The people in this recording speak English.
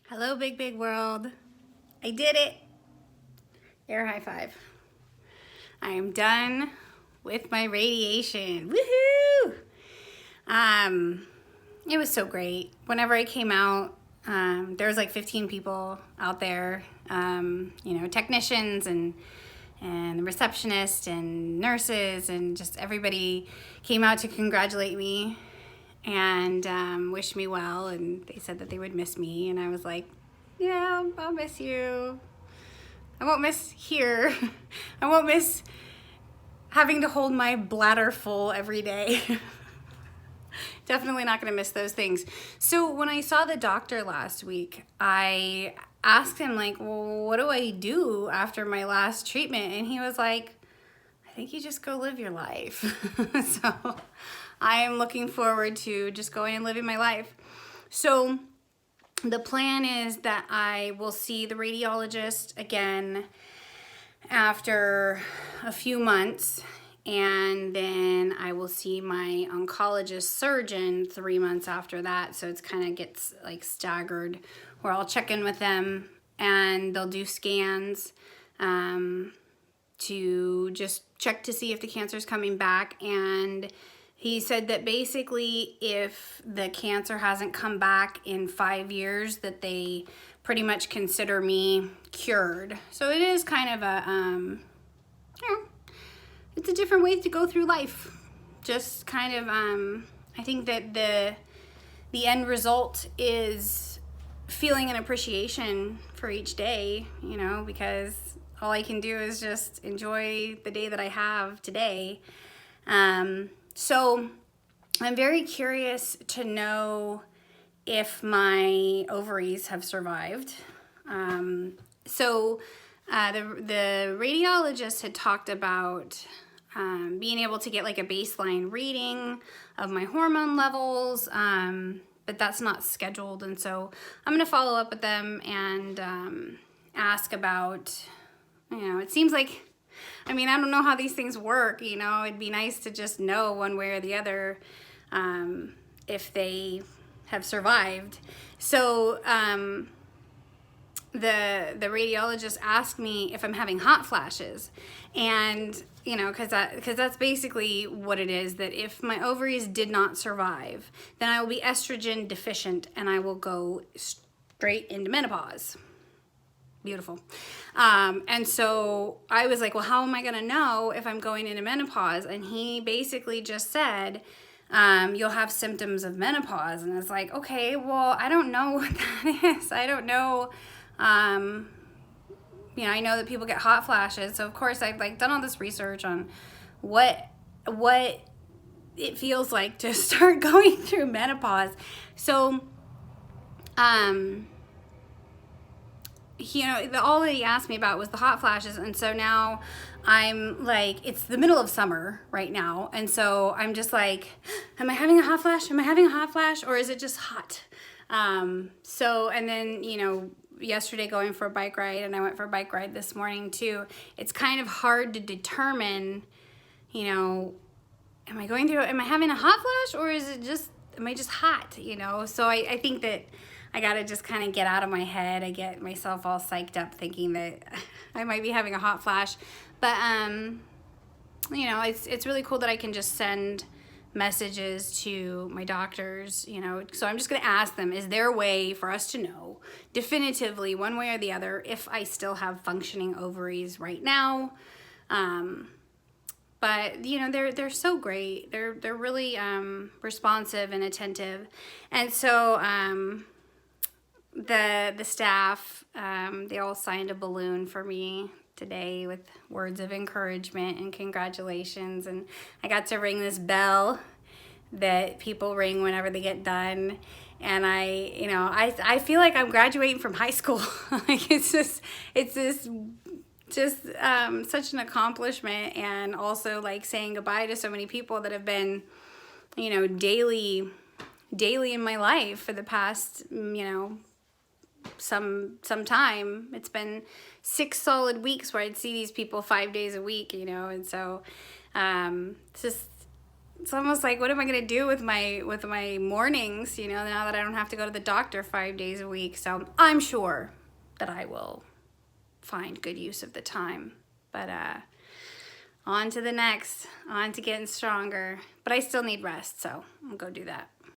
Hello, big, big world. I did it. Air high five. I am done with my radiation. Woohoo! It was so great. Whenever I came out, there was like 15 people out there, technicians and the receptionist and nurses and just everybody came out to congratulate me and wish me well, and they said that they would miss me, and I was like, yeah, I'll miss you. I won't miss here. I won't miss having to hold my bladder full every day. Definitely not going to miss those things. So when I saw the doctor last week, I asked him, like, well, what do I do after my last treatment? And he was like, I think you just go live your life. So I am looking forward to just going and living my life. So the plan is that I will see the radiologist again after a few months, and then I will see my oncologist surgeon 3 months after that. So it's kind of gets like staggered, where I'll check in with them and they'll do scans to just check to see if the cancer is coming back. And he said that basically if the cancer hasn't come back in 5 years, that they pretty much consider me cured. So it is kind of a, it's a different way to go through life. Just kind of, I think that the end result is feeling an appreciation for each day, because all I can do is just enjoy the day that I have today. So I'm very curious to know if my ovaries have survived. The radiologist had talked about being able to get like a baseline reading of my hormone levels, but that's not scheduled. And so I'm going to follow up with them and ask about, it seems like, I don't know how these things work, it'd be nice to just know one way or the other if they have survived. So the radiologist asked me if I'm having hot flashes, and because that's basically what it is, that if my ovaries did not survive, then I will be estrogen deficient and I will go straight into menopause. Beautiful. And so I was like, well, how am I going to know if I'm going into menopause? And he basically just said, you'll have symptoms of menopause. And it's like, okay, well, I don't know what that is. I don't know. I know that people get hot flashes. So of course I've done all this research on what it feels like to start going through menopause. So, all that he asked me about was the hot flashes. And so now I'm like, it's the middle of summer right now. And so I'm just like, am I having a hot flash? Am I having a hot flash? Or is it just hot? And then, yesterday going for a bike ride, and I went for a bike ride this morning too. It's kind of hard to determine, am I having a hot flash, or am I just hot? So I think that I got to just kind of get out of my head. I get myself all psyched up thinking that I might be having a hot flash. But, it's really cool that I can just send messages to my doctors, So I'm just going to ask them, is there a way for us to know definitively one way or the other if I still have functioning ovaries right now? But they're so great. They're really responsive and attentive. And so the staff, they all signed a balloon for me today with words of encouragement and congratulations. And I got to ring this bell that people ring whenever they get done. And I feel like I'm graduating from high school. It's such an accomplishment, and also saying goodbye to so many people that have been, daily in my life for the past, some time. It's been 6 solid weeks where I'd see these people 5 days a week, and so it's just it's almost like, what am I gonna do with my mornings, you know, now that I don't have to go to the doctor 5 days a week. So I'm sure that I will find good use of the time. But on to the next, on to getting stronger. But I still need rest, so I'll go do that.